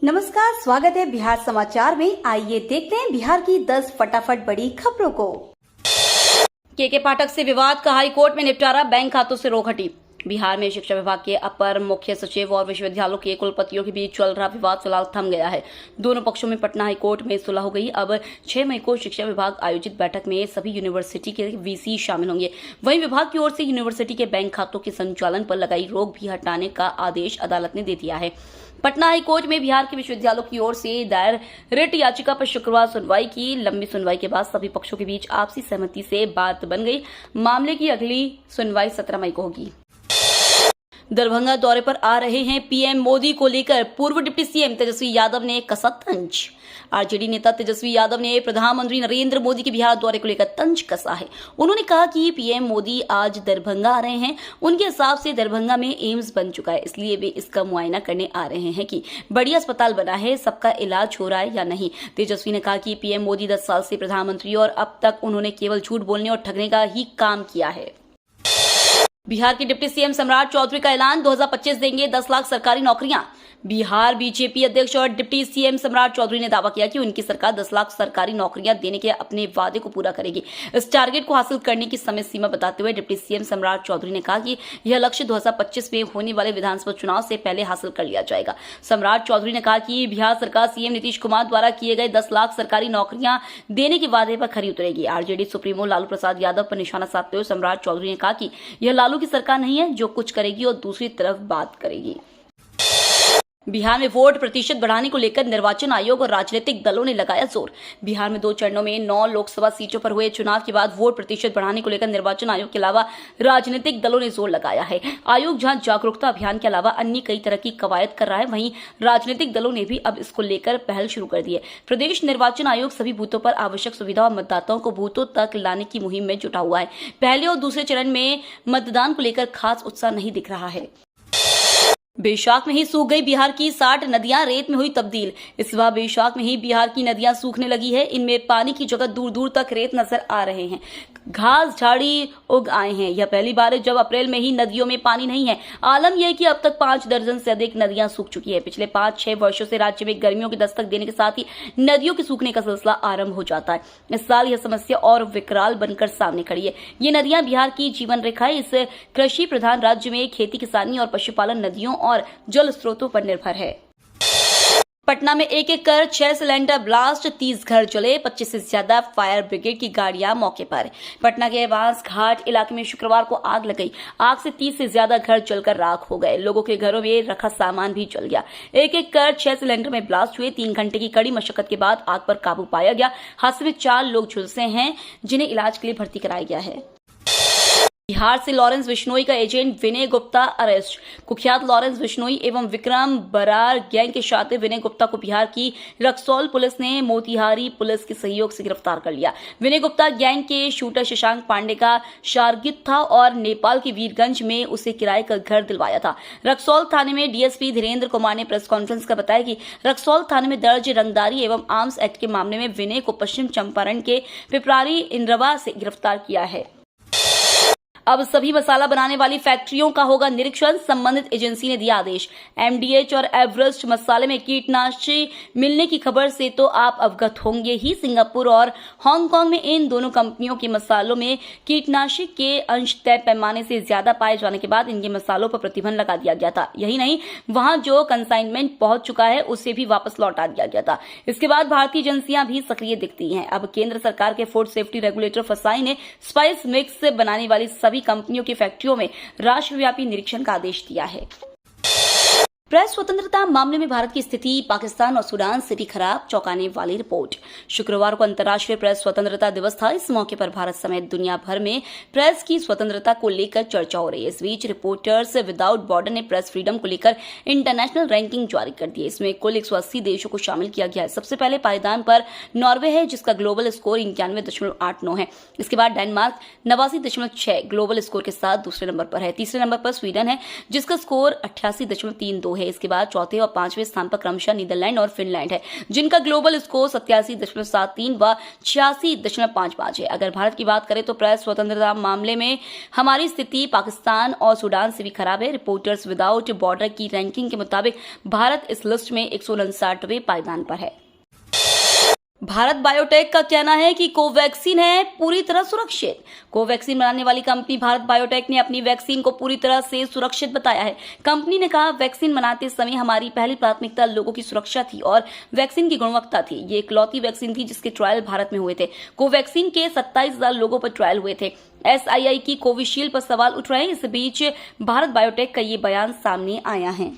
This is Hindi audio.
नमस्कार, स्वागत है बिहार समाचार में। आइए देखते हैं बिहार की 10 फटाफट बड़ी खबरों को। के पाठक से विवाद का हाई कोर्ट में निपटारा, बैंक खातों से रोक हटी। बिहार में शिक्षा विभाग के अपर मुख्य सचिव और विश्वविद्यालयों के कुलपतियों के बीच चल रहा विवाद फिलहाल थम गया है। दोनों पक्षों में पटना हाई कोर्ट में सुलह हो गई। अब 6 मई को शिक्षा विभाग आयोजित बैठक में सभी यूनिवर्सिटी के वीसी शामिल होंगे। वहीं विभाग की ओर से यूनिवर्सिटी के बैंक खातों के संचालन पर लगाई रोक भी हटाने का आदेश अदालत ने दे दिया है। पटना हाई कोर्ट में बिहार के विश्वविद्यालयों की ओर से दायर रिट याचिका पर शुक्रवार सुनवाई की। लंबी सुनवाई के बाद सभी पक्षों के बीच आपसी सहमति से बात बन गई। मामले की अगली सुनवाई 17 मई को होगी। दरभंगा दौरे पर आ रहे हैं पीएम मोदी को लेकर पूर्व डिप्टी सीएम तेजस्वी यादव ने कसा तंज। आरजेडी नेता तेजस्वी यादव ने प्रधानमंत्री नरेंद्र मोदी के बिहार दौरे को लेकर तंज कसा है। उन्होंने कहा कि पीएम मोदी आज दरभंगा आ रहे हैं। उनके हिसाब से दरभंगा में एम्स बन चुका है, इसलिए वे इसका मुआयना करने आ रहे हैं कि बढ़िया अस्पताल बना है, सबका इलाज हो रहा है या नहीं। तेजस्वी ने कहा कि पीएम मोदी 10 साल से प्रधानमंत्री और अब तक उन्होंने केवल झूठ बोलने और ठगने का ही काम किया है। बिहार के डिप्टी सीएम सम्राट चौधरी का ऐलान, 2025 देंगे 10 लाख सरकारी नौकरियां। बिहार बीजेपी अध्यक्ष और डिप्टी सीएम सम्राट चौधरी ने दावा किया कि उनकी सरकार 10 लाख सरकारी नौकरियां देने के अपने वादे को पूरा करेगी। इस टारगेट को हासिल करने की समय सीमा बताते हुए डिप्टी सीएम सम्राट चौधरी ने कहा कि यह लक्ष्य 2025 में होने वाले विधानसभा चुनाव से पहले हासिल कर लिया जाएगा। सम्राट चौधरी ने कहा कि बिहार सरकार सीएम नीतीश कुमार द्वारा किए गए 10 लाख सरकारी नौकरियां देने के वादे पर खरी उतरेगी। आरजेडी सुप्रीमो लालू प्रसाद यादव पर निशाना साधते हुए सम्राट चौधरी ने कहा कि यह लालू की सरकार नहीं है जो कुछ करेगी और दूसरी तरफ बात करेगी। बिहार में वोट प्रतिशत बढ़ाने को लेकर निर्वाचन आयोग और राजनीतिक दलों ने लगाया जोर। बिहार में 2 चरणों में 9 लोकसभा सीटों पर हुए चुनाव के बाद वोट प्रतिशत बढ़ाने को लेकर निर्वाचन आयोग के अलावा राजनीतिक दलों ने जोर लगाया है। आयोग जहां जागरूकता अभियान के अलावा अन्य कई तरह की कवायद कर रहा है, वहीं राजनीतिक दलों ने भी अब इसको लेकर पहल शुरू कर दी है। प्रदेश निर्वाचन आयोग सभी बूथों पर आवश्यक सुविधा और मतदाताओं को बूथों तक लाने की मुहिम में जुटा हुआ है। पहले और दूसरे चरण में मतदान को लेकर खास उत्साह नहीं दिख रहा है। बैसाख में ही सूख गई बिहार की 60 नदियां, रेत में हुई तब्दील। इस बार बैसाख में ही बिहार की नदियां सूखने लगी है। इनमें पानी की जगह दूर दूर तक रेत नजर आ रहे हैं। घास झाड़ी उग आए हैं। यह पहली बार है जब अप्रैल में ही नदियों में पानी नहीं है। आलम यह है कि अब तक 5 दर्जन से अधिक नदियां सूख चुकी है। पिछले 5-6 वर्षों से राज्य में गर्मियों की दस्तक देने के साथ ही नदियों के सूखने का सिलसिला आरंभ हो जाता है। इस साल यह समस्या और विकराल बनकर सामने खड़ी है। ये नदियां बिहार की जीवन रेखा है। इस कृषि प्रधान राज्य में खेती किसानी और पशुपालन नदियों और जल स्रोतों पर निर्भर है। पटना में एक कर 6 सिलेंडर ब्लास्ट, 30 घर जले, 25 से ज्यादा फायर ब्रिगेड की गाड़ियां मौके पर। पटना के बांस घाट इलाके में शुक्रवार को आग लग गई। आग से 30 से ज्यादा घर जलकर राख हो गए। लोगों के घरों में रखा सामान भी जल गया। एक कर 6 सिलेंडर में ब्लास्ट हुए। 3 घंटे की कड़ी मशक्कत के बाद आग पर काबू पाया गया। हादसे में 4 लोग झुलसे हैं, जिन्हें इलाज के लिए भर्ती कराया गया है। बिहार से लॉरेंस बिश्नोई का एजेंट विनय गुप्ता अरेस्ट। कुख्यात लॉरेंस बिश्नोई एवं विक्रम बरार गैंग के शातिर विनय गुप्ता को बिहार की रक्सौल पुलिस ने मोतिहारी पुलिस के सहयोग से गिरफ्तार कर लिया। विनय गुप्ता गैंग के शूटर शशांक पांडे का शार्गिद था और नेपाल के वीरगंज में उसे किराए का घर दिलवाया था। रक्सौल थाने में डीएसपी धीरेन्द्र कुमार ने प्रेस कॉन्फ्रेंस कर बताया कि रक्सौल थाने में दर्ज रंगदारी एवं आर्म्स एक्ट के मामले में विनय को पश्चिम चंपारण के पिपरारी इंद्रवा से गिरफ्तार किया है। अब सभी मसाला बनाने वाली फैक्ट्रियों का होगा निरीक्षण, संबंधित एजेंसी ने दिया आदेश। एमडीएच और एवरेस्ट मसाले में कीटनाशी मिलने की खबर से तो आप अवगत होंगे ही। सिंगापुर और हांगकांग में इन दोनों कंपनियों के मसालों में कीटनाशी के अंश तय पैमाने से ज्यादा पाए जाने के बाद इनके मसालों पर प्रतिबंध लगा दिया गया था। यही नहीं, वहां जो कंसाइनमेंट पहुंच चुका है उसे भी वापस लौटा दिया गया था। इसके बाद भारतीय एजेंसियां भी सक्रिय दिखती हैं। अब केंद्र सरकार के फूड सेफ्टी रेगुलेटर फसाई ने स्पाइस मिक्स बनाने वाली सभी कंपनियों की फैक्ट्रियों में राष्ट्रव्यापी निरीक्षण का आदेश दिया है। प्रेस स्वतंत्रता मामले में भारत की स्थिति पाकिस्तान और सूडान से भी खराब, चौंकाने वाली रिपोर्ट। शुक्रवार को अंतर्राष्ट्रीय प्रेस स्वतंत्रता दिवस था। इस मौके पर भारत समेत दुनिया भर में प्रेस की स्वतंत्रता को लेकर चर्चा हो रही है। इस बीच रिपोर्टर्स विदाउट बॉर्डर ने प्रेस फ्रीडम को लेकर इंटरनेशनल रैंकिंग जारी कर दी है। इसमें कुल 180 देशों को शामिल किया गया है। सबसे पहले पायदान पर नॉर्वे है, जिसका ग्लोबल स्कोर 91.89 है। इसके बाद डेनमार्क 89.6 ग्लोबल स्कोर के साथ दूसरे नंबर पर है। तीसरे नंबर पर स्वीडन है, जिसका स्कोर 88.32 है। है। इसके बाद चौथे और पांचवें स्थान पर क्रमशः नीदरलैंड और फिनलैंड है, जिनका ग्लोबल स्कोर 87.73 व 86.55 है। अगर भारत की बात करें तो प्रेस स्वतंत्रता मामले में हमारी स्थिति पाकिस्तान और सूडान से भी खराब है। रिपोर्टर्स विदाउट बॉर्डर की रैंकिंग के मुताबिक भारत इस लिस्ट में 159वें पायदान पर है। भारत बायोटेक का कहना है कि कोवैक्सीन है पूरी तरह सुरक्षित। कोवैक्सीन बनाने वाली कंपनी भारत बायोटेक ने अपनी वैक्सीन को पूरी तरह से सुरक्षित बताया है। कंपनी ने कहा, वैक्सीन बनाते समय हमारी पहली प्राथमिकता लोगों की सुरक्षा थी और वैक्सीन की गुणवत्ता थी। ये इकलौती वैक्सीन थी जिसके ट्रायल भारत में हुए थे। कोवैक्सीन के 27,000 लोगों पर ट्रायल हुए थे। SII की कोविशील्ड पर सवाल उठ रहे हैं। इस बीच भारत बायोटेक का ये बयान सामने आया है।